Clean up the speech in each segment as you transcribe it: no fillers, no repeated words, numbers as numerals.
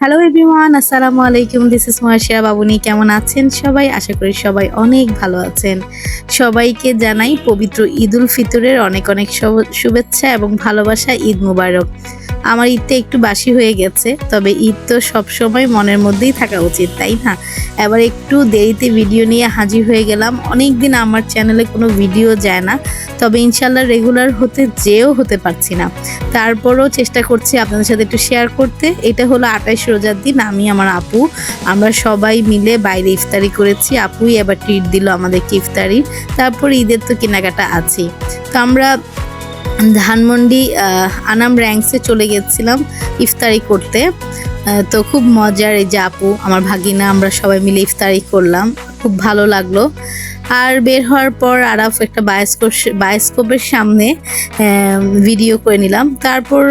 Hello everyone, আসসালামু আলাইকুম। This is Marshia Babuni. কেমন আছেন সবাই? আশা করি সবাই অনেক ভালো আছেন। সবাইকে জানাই পবিত্র ঈদুল ফিতরের অনেক অনেক শুভেচ্ছা এবং ভালোবাসা। ঈদ মুবারক। আমার ঈদটা একটু বাসি হয়ে গেছে, তবে ঈদ তো সবসময় মনের মধ্যেই থাকা উচিত, তাই না? এবার একটু দেরিতে ভিডিও নিয়ে হাজির হয়ে গেলাম। অনেক দিন আমার চ্যানেলে কোনো ভিডিও যায় না, তবে ইনশাল্লাহ রেগুলার হতে পারছি না। তারপরও চেষ্টা করছি আপনাদের সাথে একটু শেয়ার করতে। এটা হলো 28 রোজার দিন আমি আমার আপু আমরা সবাই মিলে বাইরে ইফতারি করেছি। আপুই এবার ট্রিট দিল আমাদেরকে ইফতারি। তারপর ঈদের তো কেনাকাটা আছেই। তো আমরা ধানমন্ডি আনাম র্যাঙ্কসে চলে গেছিলাম ইফতারি করতে। তো খুব মজার, এই যে আপু আমার ভাগিনা আমরা সবাই মিলে ইফতারি করলাম, খুব ভালো লাগলো। আর বের হওয়ার পর আরাফ একটা বায়োস্কোপের সামনে ভিডিও করে নিলাম। তারপর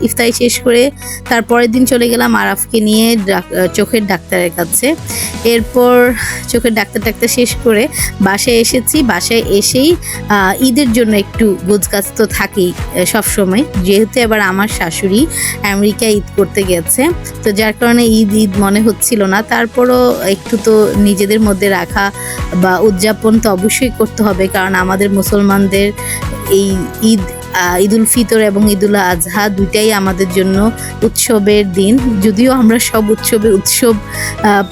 ইফতারি শেষ করে তারপরের দিন চলে গেলাম আরাফকে নিয়ে চোখের ডাক্তারের কাছে। এরপর চোখের ডাক্তার শেষ করে বাসায় এসেছি। বাসায় এসেই ঈদের জন্য একটু গোছগাছ তো থাকেই সবসময়, যেহেতু এবার আমার শাশুড়ি আমেরিকায় ঈদ করতে গেছে, তো যার কারণে ঈদ মনে হচ্ছিল না। তারপরও একটু তো নিজেদের মধ্যে রাখা বা উদযাপন তো অবশ্যই করতে হবে, কারণ আমাদের মুসলমানদের এই ঈদুল ফিতর এবং ঈদুল আজহা দুইটাই আমাদের জন্য উৎসবের দিন। যদিও আমরা সব উৎসব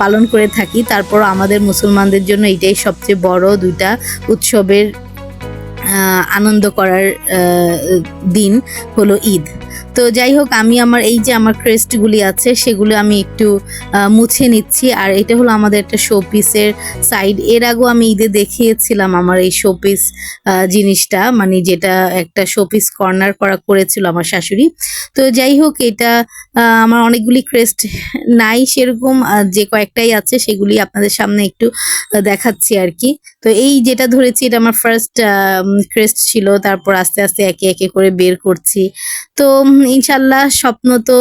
পালন করে থাকি, তারপরও আমাদের মুসলমানদের জন্য এটাই সবচেয়ে বড় দুইটা উৎসবের আনন্দ করার দিন হলো ঈদ। তো যাই হোক, আমি আমার এই যে আমার ক্রেস্টগুলি আছে সেগুলো আমি একটু মুছে নিচ্ছি। আর এটা হলো আমাদের একটা শোপিসের সাইড। এর আগেও আমি ঈদে দেখিয়েছিলাম আমার এই শোপিস জিনিসটা, মানে যেটা একটা শোপিস কর্নার করেছিল আমার শাশুড়ি। তো যাই হোক, এটা আমার অনেকগুলি ক্রেস্ট নাই সেরকম, যে কয়েকটাই আছে সেগুলি আপনাদের সামনে একটু দেখাচ্ছি আর কি। তো এই যেটা ধরেছি এটা আমার ফার্স্ট ক্রেস্ট ছিল, তারপর আস্তে আস্তে একে একে করে বের করছি। তো ইনশাল্লাহ স্বপ্ন তো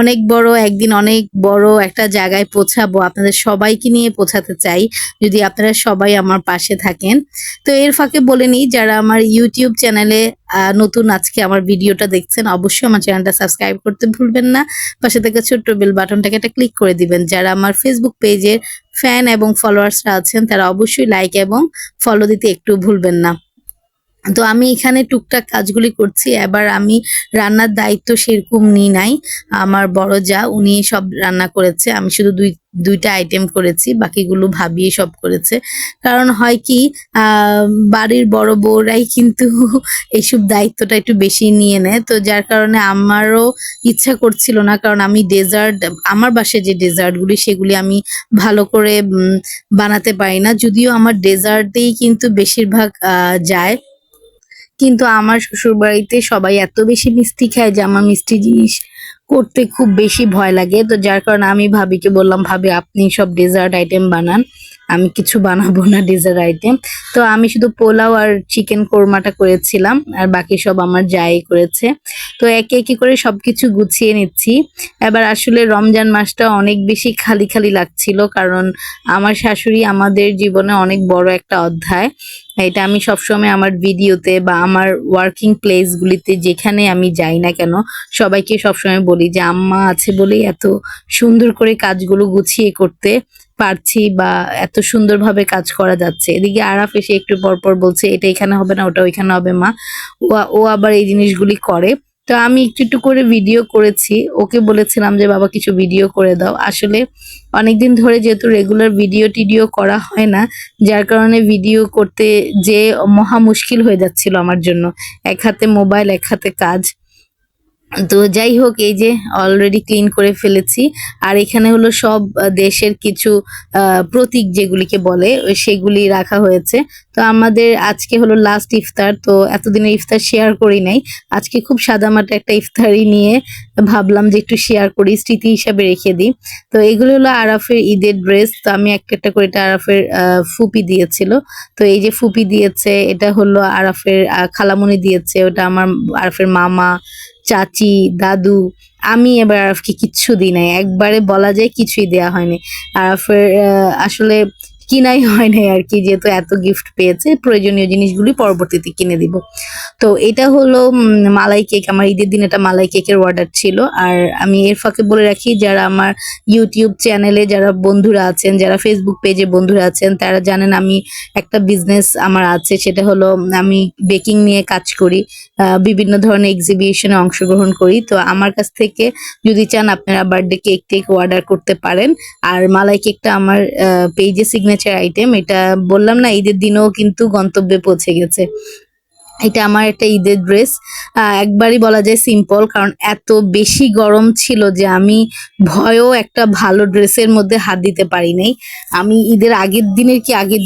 অনেক বড়, একদিন অনেক বড় একটা জায়গায় পৌঁছাবো। আপনাদের সবাইকে নিয়ে পৌঁছাতে চাই, যদি আপনারা সবাই আমার পাশে থাকেন। তো এর ফাঁকে বলে নিই, যারা আমার ইউটিউব চ্যানেলে নতুন আজকে আমার ভিডিওটা দেখছেন, অবশ্যই আমার চ্যানেলটা সাবস্ক্রাইব করতে ভুলবেন না। পাশে থেকে ছোট্ট বেল বাটনটাকে একটা ক্লিক করে দিবেন। যারা আমার ফেসবুক পেজের ফ্যান এবং ফলোয়ার্সরা আছেন, তারা অবশ্যই লাইক এবং ফলো দিতে একটু ভুলবেন না। তো আমি এখানে টুকটাক কাজগুলি করছি। এবার আমি রান্নার দায়িত্ব সেরকম নিই নাই, আমার বড় যা উনি সব রান্না করেছে। আমি শুধু দুইটা আইটেম করেছি, বাকিগুলো ভাবি সব করেছে। কারণ হয় কি, বাড়ির বড় বউরাই কিন্তু এইসব দায়িত্বটা একটু বেশি নিয়ে নেয়। তো যার কারণে আমারও ইচ্ছা করছিল না, কারণ আমি আমার বাসায় যে ডেজার্টগুলি সেগুলি আমি ভালো করে বানাতে পারি না। যদিও আমার ডেজার্টেই কিন্তু বেশিরভাগ যায়, কিন্তু আমার শ্বশুরবাড়িতে সবাই এত বেশি মিষ্টি খায় যে আমার মিষ্টি জিনিস করতে খুব বেশি ভয় লাগে। তো যার কারণে আমি ভাবিকে বললাম, ভাবি আপনি সব ডেজার্ট আইটেম বানান, আমি কিছু বানাবো না ডেজার্ট আইটেম। তো আমি শুধু পোলাও আর চিকেন কোরমাটা করেছিলাম, আর বাকি সব আমার যাই করেছে। তো একে একে করে সবকিছু গুছিয়ে নিচ্ছি। এবার আসলে রমজান মাসটা অনেক বেশি খালি খালি লাগছিল, কারণ আমার শাশুড়ি আমাদের জীবনে অনেক বড় একটা অধ্যায়। এটা আমি সবসময় আমার ভিডিওতে বা আমার ওয়ার্কিং প্লেসগুলিতে যেখানে আমি যাই না কেন সবাইকে সবসময় বলি যে আম্মা আছে বলেই এত সুন্দর করে কাজগুলো গুছিয়ে করতে পারছি বা এত সুন্দরভাবে কাজ করা যাচ্ছে। এদিকে আরাফ এসে একটু পর বলছে এটা এখানে হবে না, ওটা ওইখানে হবে মা। ও আবার এই জিনিসগুলি করে। তো আমি একটু করে ভিডিও করেছি, ওকে বলেছিলাম যে বাবা কিছু ভিডিও করে দাও। আসলে অনেকদিন ধরে যেহেতু রেগুলার ভিডিও করা হয় না, যার কারণে ভিডিও করতে যে মহা মুশকিল হয়ে যাচ্ছিল আমার জন্য। এক হাতে মোবাইল, এক হাতে কাজ। তো যাই হোক, এই যে অলরেডি ক্লিন করে ফেলেছি। আর এখানে হলো সব দেশের কিছু প্রতীক যেগুলিকে বলে সেগুলি রাখা হয়েছে। তো আমাদের আজকে হলো লাস্ট ইফতার, তো এতদিনের ইফতার শেয়ার করি নাই। আজকে খুব সাদামাটা একটা ইফতারি নিয়ে ভাবলাম যে একটু শেয়ার করি, স্মৃতি হিসাবে রেখে দিই। তো এগুলো হলো আরাফের ঈদের ড্রেস। তো আমি একটা করে এটা আরাফের ফুপি দিয়েছিল। তো এই যে ফুপি দিয়েছে, এটা হলো আরাফের খালামণি দিয়েছে, ওটা আমার আরাফের মামা, চাচি, দাদু। আমি এবার আরাফকে কিচ্ছু দিই নাই, একবারে বলা যায় কিছুই দেয়া হয়নি। আরাফের আসলে কিনাই হয় নাই আর কি, যেহেতু এত গিফট পেয়েছে প্রয়োজনীয় জিনিসগুলি পরবর্তীতে কিনে দিব। তো এটা হলো মালাই কেক, আমার ঈদের দিন এটা মালাই কেকের অর্ডার ছিল। আর আমি এর ফাঁকে বলে রাখি, যারা আমার ইউটিউব চ্যানেলে যারা বন্ধুরা আছেন, যারা ফেসবুক পেজে বন্ধুরা আছেন, তারা জানেন আমি একটা বিজনেস আমার আছে, সেটা হলো আমি বেকিং নিয়ে কাজ করি, বিভিন্ন ধরনের এক্সিবিশনে অংশগ্রহণ করি। তো আমার কাছ থেকে যদি চান আপনারা বার্থডে কেক টেক অর্ডার করতে পারেন। আর মালাই কেকটা আমার পেজে সিগনেচার আইটেম, এটা বললাম না ঈদের দিনেও কিন্তু গন্তব্যে পৌঁছে গেছে। এটা আমার একটা ঈদের ড্রেস, একবারই বলা যায় সিম্পল, কারণ এত বেশি গরম ছিল যে আমি ভয়েও একটা ভালো ড্রেসের মধ্যে হাত দিতে পারি নাই। আমি ঈদের আগের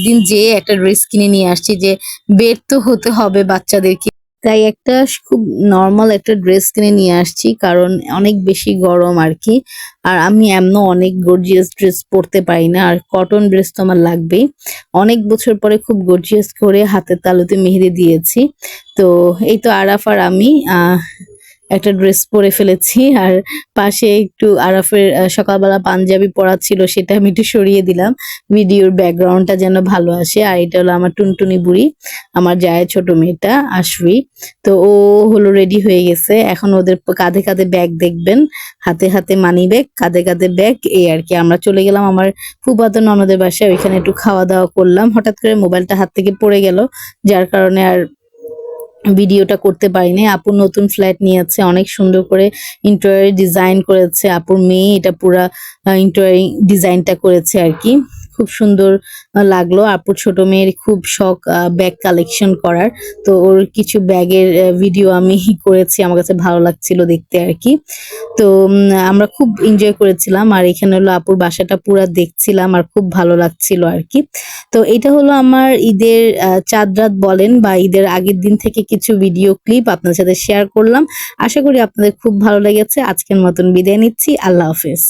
দিন যেয়ে একটা ড্রেস কিনে নিয়ে আসছি, যে বের তো হতে হবে বাচ্চাদেরকে, তাই একটা খুব নর্মাল একটা ড্রেস কিনে নিয়ে আসছি, কারণ অনেক বেশি গরম আর কি। আর আমি এমন অনেক গর্জিয়াস ড্রেস পরতে পারি না, আর কটন ড্রেস তো আমার লাগবেই। অনেক বছর পরে খুব গর্জিয়াস করে হাতের তালুতে মেহেদি দিয়েছি। তো এই তো আরাফ আর আমি একটা ড্রেস পরে ফেলেছি। আর পাশে একটু আরাফের সকালবেলা পাঞ্জাবি পরা ছিল, সেটা আমি একটু সরিয়ে দিলাম, ভিডিওর ব্যাকগ্রাউন্ডটা যেন ভালো আসে। আর এটা হলো আমার টুনটুনি বুড়ি, আমার জায়ের ছোট মেয়েটা আশরি। তো ও হলো রেডি হয়ে গেছে, এখন ওদের কাঁধে কাঁধে ব্যাগ দেখবেন, হাতে হাতে মানি ব্যাগ, কাঁধে কাঁধে ব্যাগ, এই আর কি। আমরা চলে গেলাম আমার ফুফাতো ননদের বাসায়, ওইখানে একটু খাওয়া দাওয়া করলাম। হঠাৎ করে মোবাইলটা হাত থেকে পড়ে গেল, যার কারণে আর ভিডিওটা করতে পারিনি। আপুর নতুন ফ্ল্যাট নিয়েছে, অনেক সুন্দর করে ইন্টেরিয়র ডিজাইন করেছে। আপুর মেয়ে এটা পুরা ইন্টেরিয়র ডিজাইনটা করেছে আর কি, খুব সুন্দর লাগলো। আপুর ছোট মেয়ের খুব শখ ব্যাগ কালেকশন করার, তো ওর কিছু ব্যাগের ভিডিও আমি করেছি, আমার কাছে ভালো লাগছিল দেখতে আর কি। তো আমরা খুব এনজয় করেছিলাম, আর এখানে হলো আপুর বাসাটা পুরা দেখছিলাম, আর খুব ভালো লাগছিল আর কি। তো এটা হলো আমার ঈদের চাঁদ রাত বলেন বা ঈদের আগের দিন থেকে কিছু ভিডিও ক্লিপ আপনাদের সাথে শেয়ার করলাম। আশা করি আপনাদের খুব ভালো লেগেছে। আজকের মতন বিদায় নিচ্ছি, আল্লাহ হাফেজ।